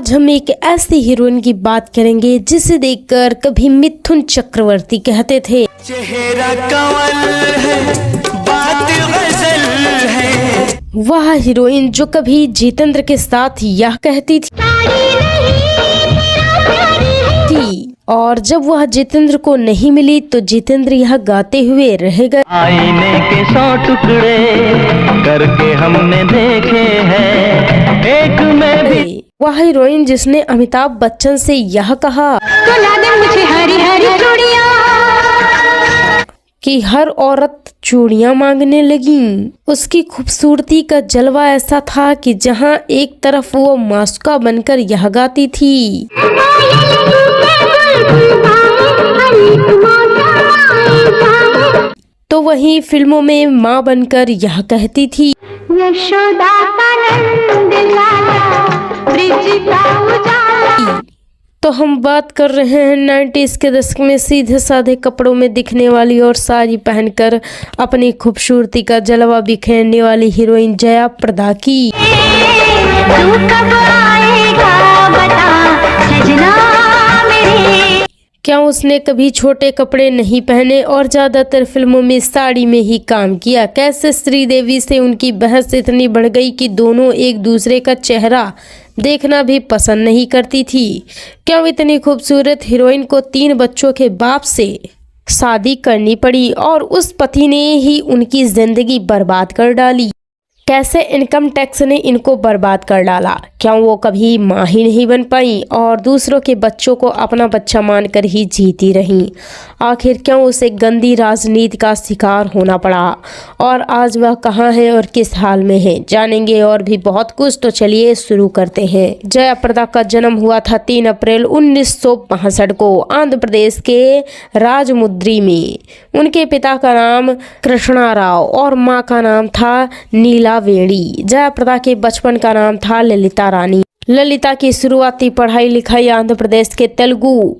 आज हम एक ऐसी हीरोइन की बात करेंगे जिसे देखकर कभी मिथुन चक्रवर्ती कहते थे, चेहरा कमल है, बात गजल है। वह हीरोइन जो कभी जितेंद्र के साथ यह कहती थी और जब वह जितेंद्र को नहीं मिली तो जितेंद्र यह गाते हुए रह गए। आईने के 100 टुकड़े करके हमने देखे हैं, एक में भी। वह हीरोइन जिसने अमिताभ बच्चन से यह कहा मुझे हरी हरी चूड़ियां कि हर औरत चूड़ियां मांगने लगी। उसकी खूबसूरती का जलवा ऐसा था कि जहां एक तरफ वो मासूका बनकर यह गाती थी, तो वहीं फिल्मों में माँ बनकर यह कहती थी, यशोदा का नंद लाला, ब्रिज का उजाला। तो हम बात कर रहे हैं 90s के दशक में सीधे साधे कपड़ों में दिखने वाली और साड़ी पहनकर अपनी खूबसूरती का जलवा बिखेरने वाली हीरोइन जया प्रदा की। तू कब आएगा बता सजना मेरे। क्या उसने कभी छोटे कपड़े नहीं पहने और ज्यादातर फिल्मों में साड़ी में ही काम किया? कैसे श्रीदेवी से उनकी बहस इतनी बढ़ गई कि दोनों एक दूसरे का चेहरा देखना भी पसंद नहीं करती थी? क्यों इतनी खूबसूरत हीरोइन को 3 बच्चों के बाप से शादी करनी पड़ी और उस पति ने ही उनकी जिंदगी बर्बाद कर डाली? कैसे इनकम टैक्स ने इनको बर्बाद कर डाला? क्यों वो कभी माँ ही नहीं बन पाई और दूसरों के बच्चों को अपना बच्चा मानकर ही जीती रहीं? आखिर क्यों उसे गंदी राजनीति का शिकार होना पड़ा और आज वह कहाँ है और किस हाल में है? जानेंगे और भी बहुत कुछ, तो चलिए शुरू करते हैं। जया प्रदा का जन्म हुआ था 3 अप्रैल 1965 को आंध्र प्रदेश के राजमुंद्री में। उनके पिता का नाम कृष्णा राव और माँ का नाम था नीला वेणी। जया प्रदा के बचपन का नाम था ललिता रानी। ललिता की शुरुआती पढ़ाई लिखाई आंध्र प्रदेश के तेलुगु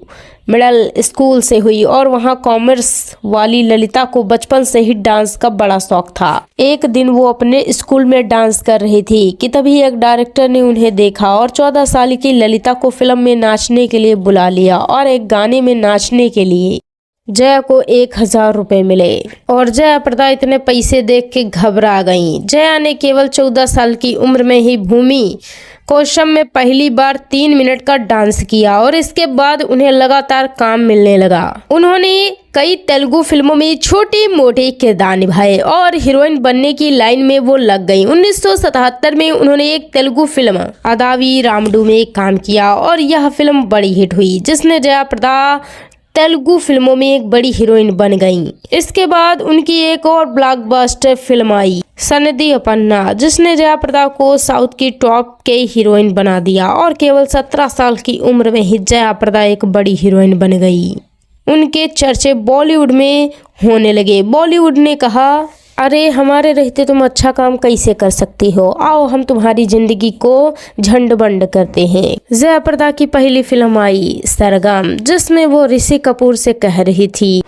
मिडिल स्कूल से हुई और वहां कॉमर्स वाली ललिता को बचपन से ही डांस का बड़ा शौक था। एक दिन वो अपने स्कूल में डांस कर रही थी कि तभी एक डायरेक्टर ने उन्हें देखा और 14 साल की ललिता को फिल्म में नाचने के लिए बुला लिया और एक गाने में नाचने के लिए जया को 1000 रुपए मिले और जया प्रदा इतने पैसे देख के घबरा गईं। जया ने केवल 14 साल की उम्र में ही भूमि कोशम में पहली बार 3 मिनट का डांस किया और इसके बाद उन्हें लगातार काम मिलने लगा। उन्होंने कई तेलुगु फिल्मों में छोटे मोटे किरदार निभाए और हीरोइन बनने की लाइन में वो लग गई। 1977 में उन्होंने एक तेलुगु फिल्म अदावी रामडू में काम किया और यह फिल्म बड़ी हिट हुई, जिसने जया प्रदा तेलुगु फिल्मों में एक बड़ी हीरोइन बन गईं। इसके बाद उनकी एक और ब्लॉकबस्टर फिल्म आई सनदी अपन्ना, जिसने जया प्रदा को साउथ की टॉप के हीरोइन बना दिया और केवल 17 साल की उम्र में ही जया प्रदा एक बड़ी हीरोइन बन गई। उनके चर्चे बॉलीवुड में होने लगे। बॉलीवुड ने कहा, अरे हमारे रहते तुम अच्छा काम कैसे कर सकती हो, आओ हम तुम्हारी जिंदगी को झंड बंड करते हैं। जया प्रदा की पहली फिल्म आई सरगम, जिसमें वो ऋषि कपूर से कह रही थी,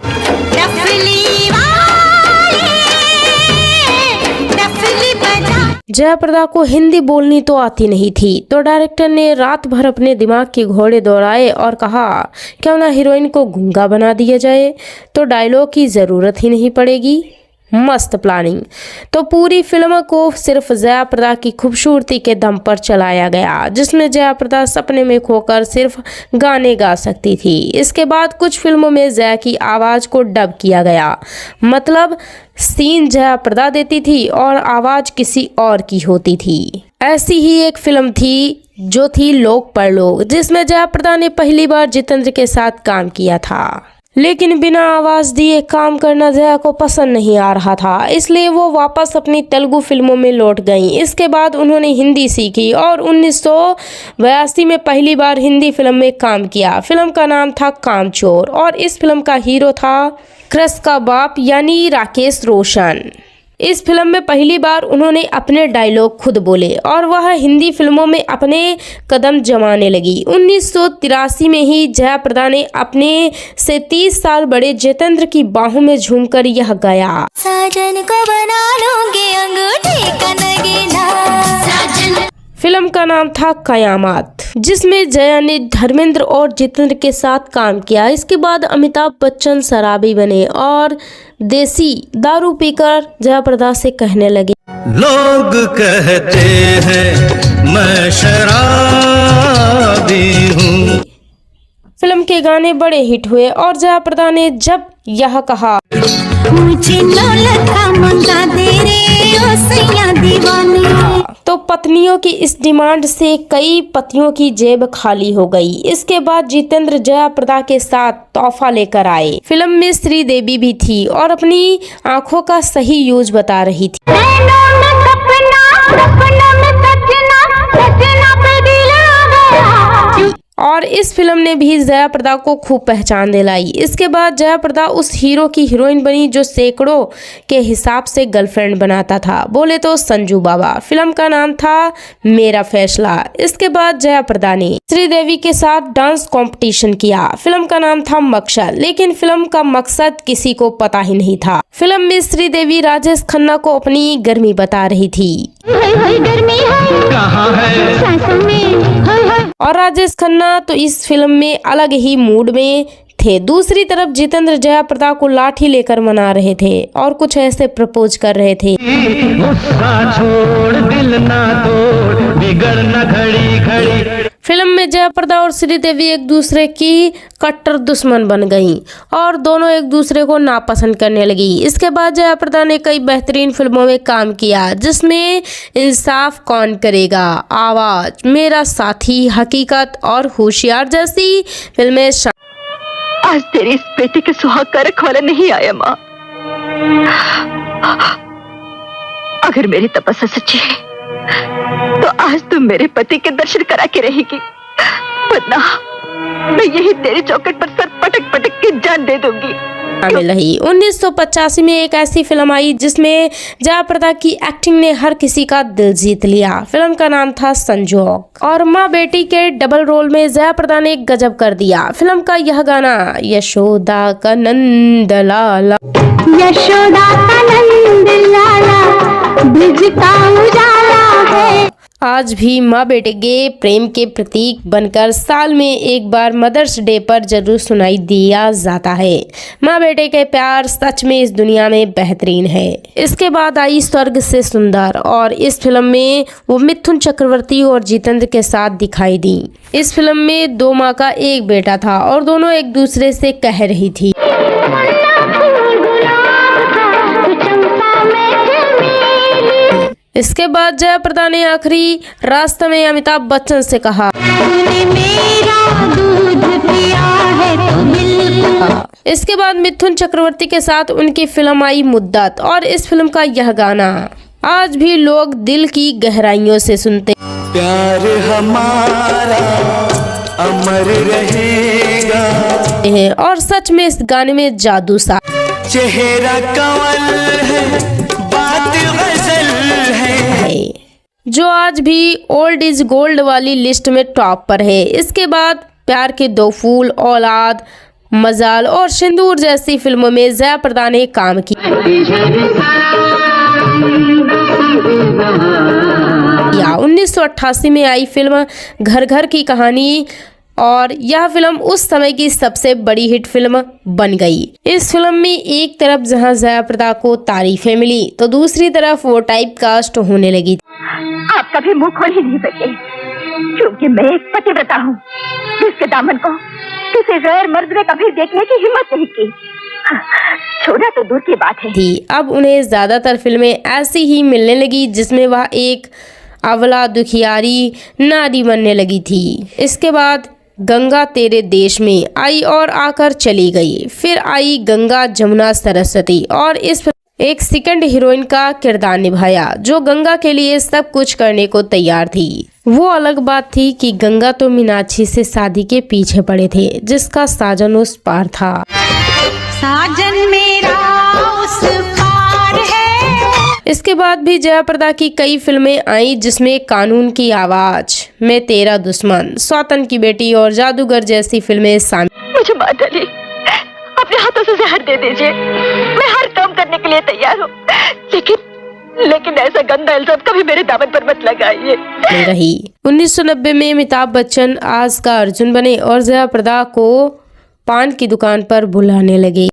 जया प्रदा को हिंदी बोलनी तो आती नहीं थी, तो डायरेक्टर ने रात भर अपने दिमाग के घोड़े दौड़ाए और कहा क्यों ना हीरोइन को गूंगा बना दिया जाए, तो डायलॉग की जरूरत ही नहीं पड़ेगी। मस्त प्लानिंग। तो पूरी फिल्म को सिर्फ जया प्रदा की खूबसूरती के दम पर चलाया गया, जिसमें जया प्रदा सपने में खोकर सिर्फ गाने गा सकती थी। इसके बाद कुछ फिल्मों में जया की आवाज को डब किया गया, मतलब सीन जया प्रदा देती थी और आवाज किसी और की होती थी। ऐसी ही एक फिल्म थी जो थी लोग परलोक, जिसमें जया प्रदा ने पहली बार जितेंद्र के साथ काम किया था, लेकिन बिना आवाज दिए काम करना जया को पसंद नहीं आ रहा था, इसलिए वो वापस अपनी तेलुगु फिल्मों में लौट गईं। इसके बाद उन्होंने हिंदी सीखी और 1982 में पहली बार हिंदी फिल्म में काम किया। फिल्म का नाम था कामचोर और इस फिल्म का हीरो था क्रश का बाप यानी राकेश रोशन। इस फिल्म में पहली बार उन्होंने अपने डायलॉग खुद बोले और वह हिंदी फिल्मों में अपने कदम जमाने लगी। 1983 में ही जया प्रदा ने अपने से 30 साल बड़े जितेंद्र की बाहों में झूमकर यह गाया, साजन को बना लूंगी अंगूठी का नगीना। फिल्म का नाम था कयामत। जिसमें जया ने धर्मेंद्र और जितेंद्र के साथ काम किया। इसके बाद अमिताभ बच्चन शराबी बने और देसी दारू पीकर जया प्रदा से कहने लगे, लोग कहते हैं मैं शराबी हूँ। फिल्म के गाने बड़े हिट हुए और जया प्रदा ने जब यह कहा, मुझे लौलखा मंगा दे रे ओ सैया दीवाने, तो पत्नियों की इस डिमांड से कई पतियों की जेब खाली हो गई। इसके बाद जितेंद्र जया प्रदा के साथ तोहफा लेकर आए। फिल्म में श्रीदेवी भी थी और अपनी आंखों का सही यूज बता रही थी। नैनों में सपना, सपना में सजना, सजना पे दिल आ गया। और इस फिल्म ने भी जया प्रदा को खूब पहचान दिलाई। इसके बाद जया प्रदा उस हीरो की हीरोइन बनी जो सैकड़ों के हिसाब से गर्लफ्रेंड बनाता था। बोले तो संजू बाबा। फिल्म का नाम था मेरा फैसला। इसके बाद जया प्रदा ने श्रीदेवी के साथ डांस कंपटीशन किया। फिल्म का नाम था मकसद, लेकिन फिल्म का मकसद किसी को पता ही नहीं था। फिल्म में श्रीदेवी राजेश खन्ना को अपनी गर्मी बता रही थी। गर्मी है कहाँ है सांसों में, और राजेश खन्ना तो इस फिल्म में अलग ही मूड में थे। दूसरी तरफ जितेंद्र जया प्रदा को लाठी लेकर मना रहे थे और कुछ ऐसे प्रपोज कर रहे थे, गुस्सा छोड़ दिल ना तोड़, बिगड़ना घड़ी घड़ी। फिल्म में जया प्रदा और श्रीदेवी एक दूसरे की कट्टर दुश्मन बन गईं और दोनों एक दूसरे को नापसंद करने लगी। इसके बाद जया प्रदा ने कई बेहतरीन फिल्मों में काम किया, जिसमें इंसाफ कौन करेगा, आवाज, मेरा साथी, हकीकत और होशियार जैसी फिल्में। आज तेरी इस बेटे के सुहाग का रखवाला नहीं आया माँ। अगर मेरी तपस्या सच्ची है तो आज तुम मेरे पति के दर्शन करा के रहेगी, वरना मैं यही तेरे चौखट पर सर पटक पटक के जान दे दूंगी। शामिल रही। 1985 में एक ऐसी फिल्म आई जिसमें जया प्रदा की एक्टिंग ने हर किसी का दिल जीत लिया। फिल्म का नाम था संजोग और माँ बेटी के डबल रोल में जया प्रदा ने गजब कर दिया। फिल्म का यह गाना यशोदा का नंद लाला, यशोदा का नंद लाला, ब्रिज का उजाला है। आज भी माँ बेटे के प्रेम के प्रतीक बनकर साल में एक बार मदर्स डे पर जरूर सुनाई दिया जाता है। माँ बेटे के प्यार सच में इस दुनिया में बेहतरीन है। इसके बाद आई स्वर्ग से सुंदर और इस फिल्म में वो मिथुन चक्रवर्ती और जितेंद्र के साथ दिखाई दी। इस फिल्म में 2 माँ का एक बेटा था और दोनों एक दूसरे से कह रही थी, इसके बाद जया प्रदा ने आखिरी रास्ते में अमिताभ बच्चन से कहा, तूने मेरा दूध पिया है तो बिल्कुल। इसके बाद मिथुन चक्रवर्ती के साथ उनकी फिल्म आई मुद्दत और इस फिल्म का यह गाना आज भी लोग दिल की गहराइयों से सुनते प्यार हमारा अमर रहेगा हैं और सच में इस गाने में जादू सा। चेहरा कमल है, बात गजल है, जो आज भी ओल्ड इज गोल्ड वाली लिस्ट में टॉप पर है। इसके बाद प्यार के 2 फूल, औलाद, मजाल और सिंदूर जैसी फिल्मों में जया प्रदा ने काम किया। 1988 में आई फिल्म घर घर की कहानी और यह फिल्म उस समय की सबसे बड़ी हिट फिल्म बन गई। इस फिल्म में एक तरफ जहां जया प्रदा को तारीफें मिली तो दूसरी तरफ वो टाइप कास्ट होने लगी। आप कभी मुंह खोल ही नहीं सके, क्योंकि मैं एक पतिव्रता हूँ जिसके दामन को किसी गैर मर्द ने कभी देखने की हिम्मत नहीं की। छोड़ा तो दूर की बात है। अब उन्हें ज्यादातर फिल्में ऐसी ही मिलने लगी जिसमें वह एक अवला दुखियारी नारी बनने लगी थी। इसके बाद गंगा तेरे देश में आई और आकर चली गई। फिर आई गंगा जमुना सरस्वती और इस एक सेकंड हीरोइन का किरदार निभाया जो गंगा के लिए सब कुछ करने को तैयार थी। वो अलग बात थी कि गंगा तो मीनाक्षी से शादी के पीछे पड़े थे जिसका साजन उस पार था। साजन मेरा उस पार है। इसके बाद भी जया प्रदा की कई फिल्में आई जिसमें कानून की आवाज, मैं तेरा दुश्मन, स्वातन की बेटी और जादूगर जैसी फिल्में शामिल। मुझे मार डालिए, अपने हाथों से जहर दे दीजिए, मैं हर काम करने के लिए तैयार हूँ, लेकिन ऐसा गंदा इल्जाम कभी मेरे दामन पर मत लगाइए। नहीं रही। 1990 में अमिताभ बच्चन आज का अर्जुन बने और जया प्रदा को पान की दुकान पर बुलाने लगे।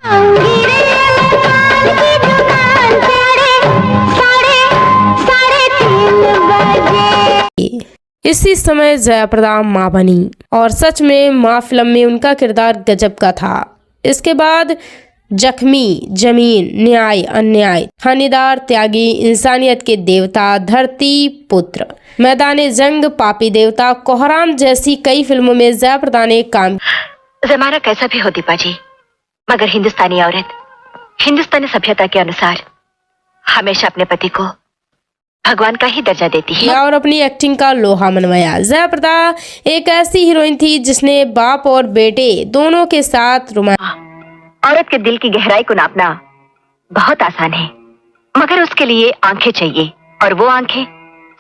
इसी समय जया प्रदा मां बनी और सच में मां फिल्म में उनका किरदार गजब का था। इसके बाद जख्मी, जमीन, न्याय अन्याय, थानेदार, त्यागी, इंसानियत के देवता, धरती पुत्र, मैदान जंग, पापी देवता, कोहराम जैसी कई फिल्मों में जया प्रदा ने काम। जमाना कैसा भी हो दीपा जी, मगर हिंदुस्तानी औरत हिंदुस्तानी सभ्यता के अनुसार हमेशा अपने पति को भगवान का ही दर्जा देती है और अपनी एक्टिंग का लोहा मनवाया। जया प्रदा एक ऐसी हीरोइन थी जिसने बाप और बेटे दोनों के साथ औरत के दिल की गहराई को नापना बहुत आसान है, मगर उसके लिए आंखें चाहिए, और वो आंखें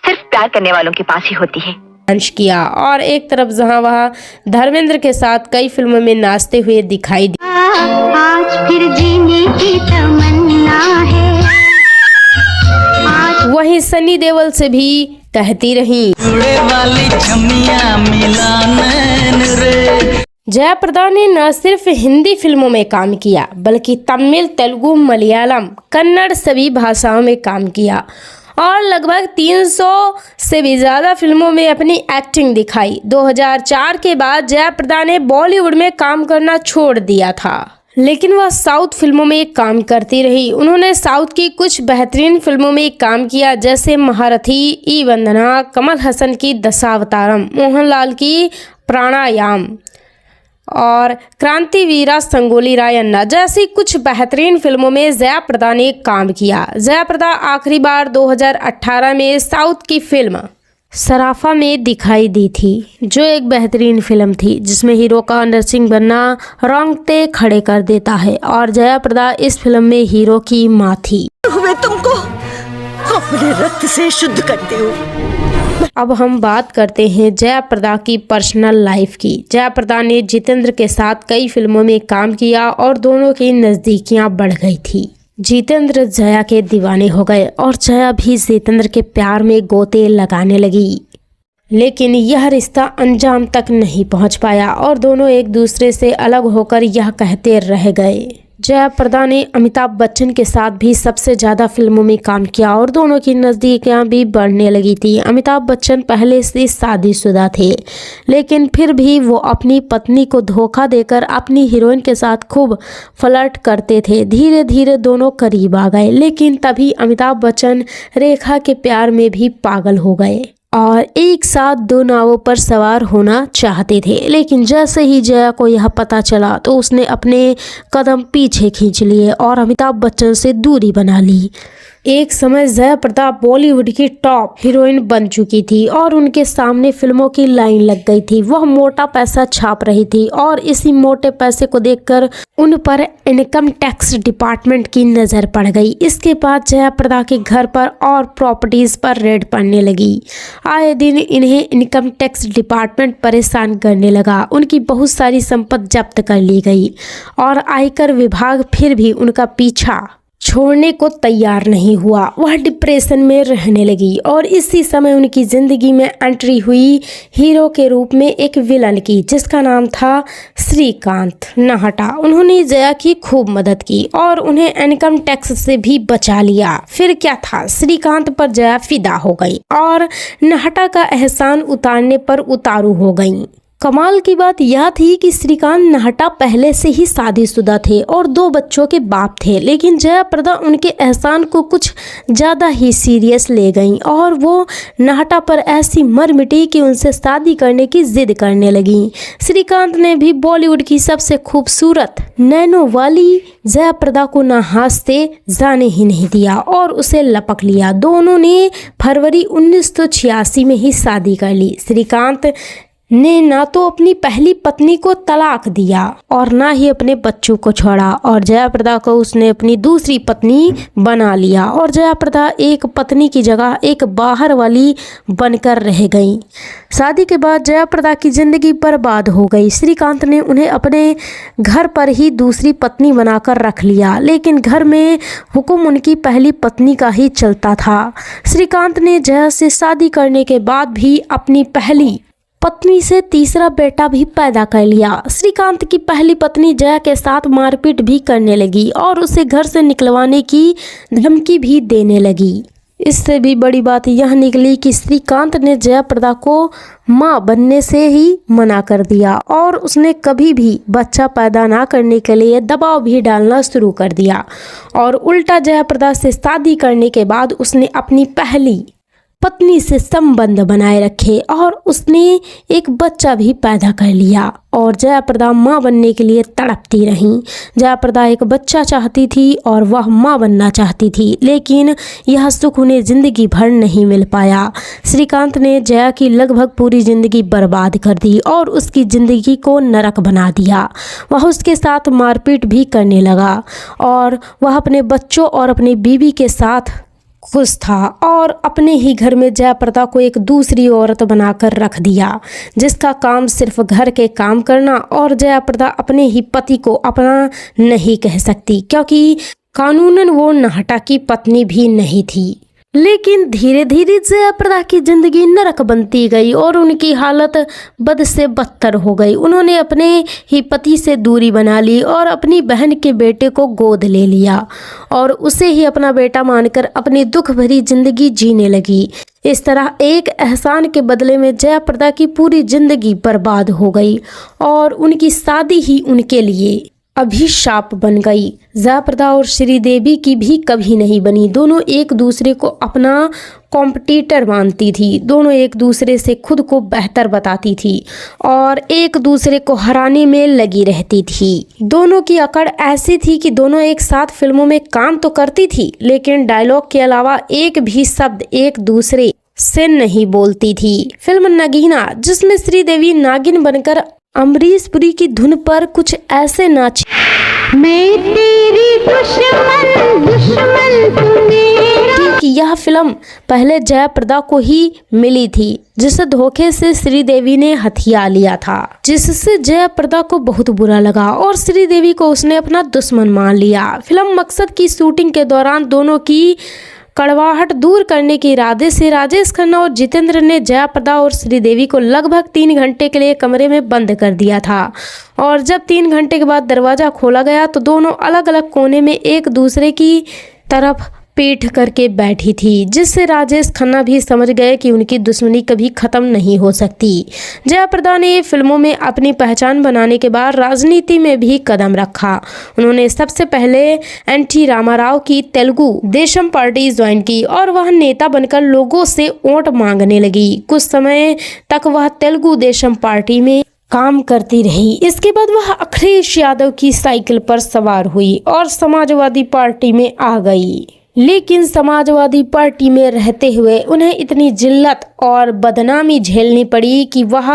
सिर्फ प्यार करने वालों के पास ही होती है। अंश किया और एक तरफ जहां वह धर्मेंद्र के साथ कई फिल्मों में नाचते हुए दिखाई दी। आज फिर जीने की तमन्ना है। वहीं सनी देओल से भी कहती रहीं, जया प्रदा ने न सिर्फ हिंदी फिल्मों में काम किया बल्कि तमिल, तेलुगु, मलयालम, कन्नड़ सभी भाषाओं में काम किया और लगभग 300 से भी ज़्यादा फिल्मों में अपनी एक्टिंग दिखाई। 2004 के बाद जया प्रदा ने बॉलीवुड में काम करना छोड़ दिया था, लेकिन वह साउथ फिल्मों में काम करती रही। उन्होंने साउथ की कुछ बेहतरीन फिल्मों में काम किया, जैसे महारथी, ई वंदना, कमल हसन की दशावतारम, मोहनलाल की प्राणायाम और क्रांतिवीरा संगोली रायन्ना जैसी कुछ बेहतरीन फिल्मों में जया प्रदा ने काम किया। जया प्रदा आखिरी बार 2018 में साउथ की फिल्म सराफा में दिखाई दी थी, जो एक बेहतरीन फिल्म थी जिसमें हीरो का नरसिंह बनना रोंगटे खड़े कर देता है और जया प्रदा इस फिल्म में हीरो की मां थी। मैं तुमको अपने रक्त से शुद्ध करती हूँ। अब हम बात करते हैं जया प्रदा की पर्सनल लाइफ की। जया प्रदा ने जितेंद्र के साथ कई फिल्मों में काम किया और दोनों की नज़दीकियां बढ़ गई थी। जितेंद्र जया के दीवाने हो गए और जया भी जितेंद्र के प्यार में गोते लगाने लगी, लेकिन यह रिश्ता अंजाम तक नहीं पहुंच पाया और दोनों एक दूसरे से अलग होकर यह कहते रह गए। जया प्रदा ने अमिताभ बच्चन के साथ भी सबसे ज़्यादा फिल्मों में काम किया और दोनों की नज़दीकियां भी बढ़ने लगी थी। अमिताभ बच्चन पहले से शादीशुदा थे, लेकिन फिर भी वो अपनी पत्नी को धोखा देकर अपनी हीरोइन के साथ खूब फ्लर्ट करते थे। धीरे धीरे दोनों करीब आ गए, लेकिन तभी अमिताभ बच्चन रेखा के प्यार में भी पागल हो गए और एक साथ दो नावों पर सवार होना चाहते थे। लेकिन जैसे ही जया को यह पता चला तो उसने अपने कदम पीछे खींच लिए और अमिताभ बच्चन से दूरी बना ली। एक समय जया प्रदा बॉलीवुड की टॉप हीरोइन बन चुकी थी और उनके सामने फिल्मों की लाइन लग गई थी। वह मोटा पैसा छाप रही थी और इसी मोटे पैसे को देखकर उन पर इनकम टैक्स डिपार्टमेंट की नज़र पड़ गई। इसके बाद जया प्रदा के घर पर और प्रॉपर्टीज पर रेड पड़ने लगी। आए दिन इन्हें इनकम टैक्स डिपार्टमेंट परेशान करने लगा। उनकी बहुत सारी संपत्ति जब्त कर ली गई और आयकर विभाग फिर भी उनका पीछा छोड़ने को तैयार नहीं हुआ। वह डिप्रेशन में रहने लगी और इसी समय उनकी जिंदगी में एंट्री हुई हीरो के रूप में एक विलन की, जिसका नाम था श्रीकांत नाहटा। उन्होंने जया की खूब मदद की और उन्हें इनकम टैक्स से भी बचा लिया। फिर क्या था, श्रीकांत पर जया फिदा हो गई और नाहटा का एहसान उतारने पर उतारू हो गई। कमाल की बात यह थी कि श्रीकांत नाहटा पहले से ही शादीशुदा थे और 2 बच्चों के बाप थे, लेकिन जया प्रदा उनके एहसान को कुछ ज़्यादा ही सीरियस ले गईं और वो नाहटा पर ऐसी मर मिटी कि उनसे शादी करने की जिद करने लगीं। श्रीकांत ने भी बॉलीवुड की सबसे खूबसूरत नैनों वाली जया प्रदा को ना हंसते जाने ही नहीं दिया और उसे लपक लिया। दोनों ने फरवरी 1986 में ही शादी कर ली। श्रीकांत ने ना तो अपनी पहली पत्नी को तलाक दिया और ना ही अपने बच्चों को छोड़ा और जयाप्रदा को उसने अपनी दूसरी पत्नी बना लिया और जयाप्रदा एक पत्नी की जगह एक बाहर वाली बनकर रह गई। शादी के बाद जयाप्रदा की जिंदगी बर्बाद हो गई। श्रीकांत ने उन्हें अपने घर पर ही दूसरी पत्नी बनाकर रख लिया, लेकिन घर में हुक्म उनकी पहली पत्नी का ही चलता था। श्रीकांत ने जया से शादी करने के बाद भी अपनी पहली पत्नी से तीसरा बेटा भी पैदा कर लिया। श्रीकांत की पहली पत्नी जया के साथ मारपीट भी करने लगी और उसे घर से निकलवाने की धमकी भी देने लगी। इससे भी बड़ी बात यह निकली कि श्रीकांत ने जयाप्रदा को मां बनने से ही मना कर दिया और उसने कभी भी बच्चा पैदा ना करने के लिए दबाव भी डालना शुरू कर दिया और उल्टा जयाप्रदा से शादी करने के बाद उसने अपनी पहली पत्नी से संबंध बनाए रखे और उसने एक बच्चा भी पैदा कर लिया और जयाप्रदा मां बनने के लिए तड़पती रही। जयाप्रदा एक बच्चा चाहती थी और वह मां बनना चाहती थी, लेकिन यह सुख उन्हें जिंदगी भर नहीं मिल पाया। श्रीकांत ने जया की लगभग पूरी जिंदगी बर्बाद कर दी और उसकी जिंदगी को नरक बना दिया। वह उसके साथ मारपीट भी करने लगा और वह अपने बच्चों और अपनी बीवी के साथ खुश था और अपने ही घर में जयाप्रदा को एक दूसरी औरत बनाकर रख दिया, जिसका काम सिर्फ घर के काम करना। और जयाप्रदा अपने ही पति को अपना नहीं कह सकती क्योंकि कानूनन वो नाहटा की पत्नी भी नहीं थी। लेकिन धीरे धीरे जयाप्रदा की जिंदगी नरक बनती गई और उनकी हालत बद से बदतर हो गई। उन्होंने अपने ही पति से दूरी बना ली और अपनी बहन के बेटे को गोद ले लिया और उसे ही अपना बेटा मानकर अपनी दुख भरी जिंदगी जीने लगी। इस तरह एक एहसान के बदले में जयाप्रदा की पूरी जिंदगी बर्बाद हो गई और उनकी शादी ही उनके लिए अभिशाप बन गई। जयाप्रदा और श्रीदेवी की भी कभी नहीं बनी। दोनों एक दूसरे को अपना कॉम्पिटिटर मानती थी। दोनों एक दूसरे से खुद को बेहतर बताती थी और एक दूसरे को हराने में लगी रहती थी। दोनों की अकड़ ऐसी थी कि दोनों एक साथ फिल्मों में काम तो करती थी, लेकिन डायलॉग के अलावा एक भी शब्द एक दूसरे से नहीं बोलती थी। फिल्म नगीना, जिसमें श्रीदेवी नागिन बनकर अमरीश पुरी की धुन पर कुछ ऐसे नाची, मैं तेरी दुश्मन दुश्मन तू मेरा, कि यह फिल्म पहले जयाप्रदा को ही मिली थी, जिसे धोखे से श्रीदेवी ने हथिया लिया था, जिससे जयाप्रदा को बहुत बुरा लगा और श्रीदेवी को उसने अपना दुश्मन मान लिया। फिल्म मकसद की शूटिंग के दौरान दोनों की कड़वाहट दूर करने के इरादे से राजेश खन्ना और जितेंद्र ने जयाप्रदा और श्रीदेवी को लगभग 3 घंटे के लिए कमरे में बंद कर दिया था और जब 3 घंटे के बाद दरवाजा खोला गया तो दोनों अलग अलग कोने में एक दूसरे की तरफ पीठ करके बैठी थी, जिससे राजेश खन्ना भी समझ गए कि उनकी दुश्मनी कभी खत्म नहीं हो सकती। जयाप्रदा ने फिल्मों में अपनी पहचान बनाने के बाद राजनीति में भी कदम रखा। उन्होंने सबसे पहले एनटी रामाराव की तेलुगु देशम पार्टी ज्वाइन की और वह नेता बनकर लोगों से वोट मांगने लगी। कुछ समय तक वह तेलुगु देशम पार्टी में काम करती रही। इसके बाद वह अखिलेश यादव की साइकिल पर सवार हुई और समाजवादी पार्टी में आ गई। लेकिन समाजवादी पार्टी में रहते हुए उन्हें इतनी जिल्लत और बदनामी झेलनी पड़ी कि वह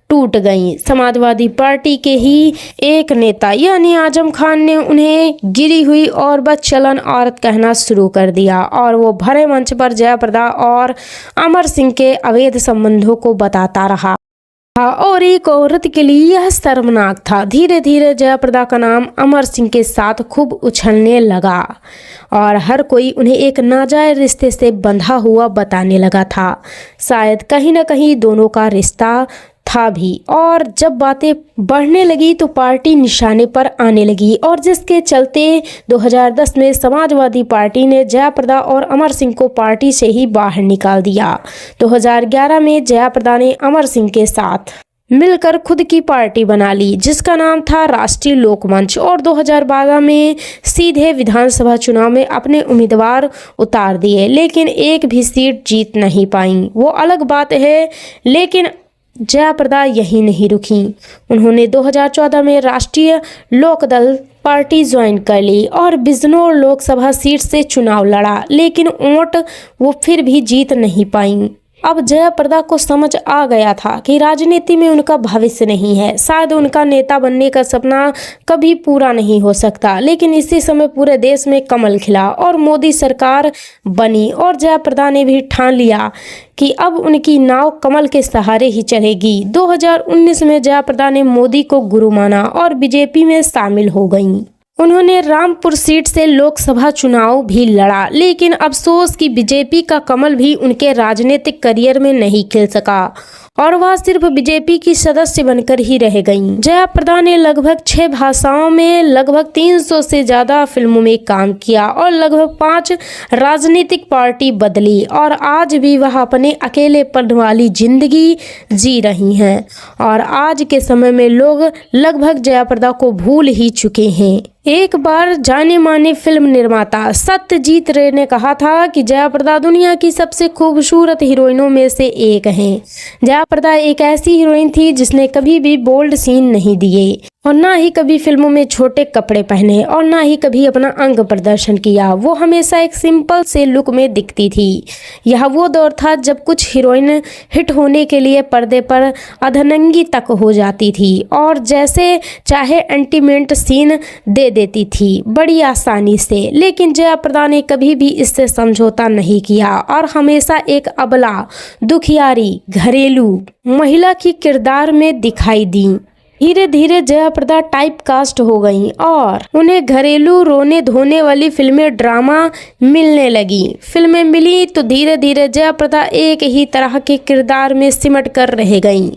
टूट गईं। समाजवादी पार्टी के ही एक नेता यानी आजम खान ने उन्हें गिरी हुई और बदचलन औरत कहना शुरू कर दिया और वो भरे मंच पर जयाप्रदा और अमर सिंह के अवैध संबंधों को बताता रहा और एक औरत के लिए यह शर्मनाक था। धीरे धीरे जयाप्रदा का नाम अमर सिंह के साथ खूब उछलने लगा और हर कोई उन्हें एक नाजायज रिश्ते से बंधा हुआ बताने लगा था। शायद कहीं न कहीं दोनों का रिश्ता था भी। और जब बातें बढ़ने लगी तो पार्टी निशाने पर आने लगी और जिसके चलते 2010 में समाजवादी पार्टी ने जयाप्रदा और अमर सिंह को पार्टी से ही बाहर निकाल दिया। 2011 में जयाप्रदा ने अमर सिंह के साथ मिलकर खुद की पार्टी बना ली, जिसका नाम था राष्ट्रीय लोकमंच और 2012 में सीधे विधानसभा चुनाव में अपने उम्मीदवार उतार दिए, लेकिन एक भी सीट जीत नहीं पाई। वो अलग बात है, लेकिन जयाप्रदा यही नहीं रुकी। उन्होंने 2014 में राष्ट्रीय लोकदल पार्टी ज्वाइन कर ली और बिजनौर लोकसभा सीट से चुनाव लड़ा, लेकिन वोट वो फिर भी जीत नहीं पाई। अब जया प्रदा को समझ आ गया था कि राजनीति में उनका भविष्य नहीं है। शायद उनका नेता बनने का सपना कभी पूरा नहीं हो सकता। लेकिन इसी समय पूरे देश में कमल खिला और मोदी सरकार बनी और जया प्रदा ने भी ठान लिया कि अब उनकी नाव कमल के सहारे ही चलेगी। 2019 में जया प्रदा ने मोदी को गुरु माना और बीजेपी में शामिल हो गईं। उन्होंने रामपुर सीट से लोकसभा चुनाव भी लड़ा, लेकिन अफसोस कि बीजेपी का कमल भी उनके राजनीतिक करियर में नहीं खिल सका और वह सिर्फ बीजेपी की सदस्य बनकर ही रह गईं। जया प्रदा ने लगभग 6 भाषाओं में लगभग 300 से ज़्यादा फिल्मों में काम किया और लगभग 5 राजनीतिक पार्टी बदली और आज भी वह अपने अकेलेपन वाली जिंदगी जी रही हैं और आज के समय में लोग लगभग जया प्रदा को भूल ही चुके हैं। एक बार जाने माने फिल्म निर्माता सत्यजीत रे ने कहा था कि जया प्रदा दुनिया की सबसे खूबसूरत हीरोइनों में से एक हैं। जया प्रदा एक ऐसी हीरोइन थी जिसने कभी भी बोल्ड सीन नहीं दिए और ना ही कभी फिल्मों में छोटे कपड़े पहने और ना ही कभी अपना अंग प्रदर्शन किया। वो हमेशा एक सिंपल से लुक में दिखती थी। यह वो दौर था जब कुछ हीरोइन हिट होने के लिए पर्दे पर अधनंगी तक हो जाती थी और जैसे चाहे इंटीमेट सीन दे देती थी बड़ी आसानी से। लेकिन जया प्रदा ने कभी भी इससे समझौता नहीं किया और हमेशा एक अबला, दुखियारी, घरेलू महिला की किरदार में दिखाई दी। धीरे धीरे जया प्रदा टाइप कास्ट हो गईं और उन्हें घरेलू रोने धोने वाली फिल्में, ड्रामा मिलने लगी। फिल्में मिली तो धीरे धीरे जया प्रदा एक ही तरह के किरदार में सिमट कर रह गईं।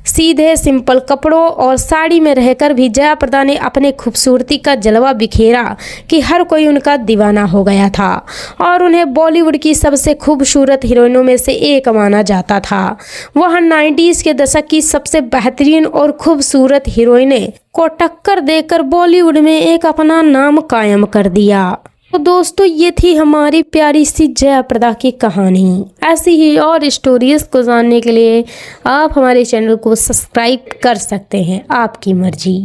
सीधे सिंपल कपड़ों और साड़ी में रहकर भी जया प्रदा ने अपने खूबसूरती का जलवा बिखेरा कि हर कोई उनका दीवाना हो गया था और उन्हें बॉलीवुड की सबसे खूबसूरत हीरोइनों में से एक माना जाता था। वह 90s के दशक की सबसे बेहतरीन और खूबसूरत हीरोइनें को टक्कर देकर बॉलीवुड में एक अपना नाम कायम कर दिया। तो दोस्तों, ये थी हमारी प्यारी सी जया प्रदा की कहानी। ऐसी ही और स्टोरीज को जानने के लिए आप हमारे चैनल को सब्सक्राइब कर सकते हैं, आपकी मर्जी।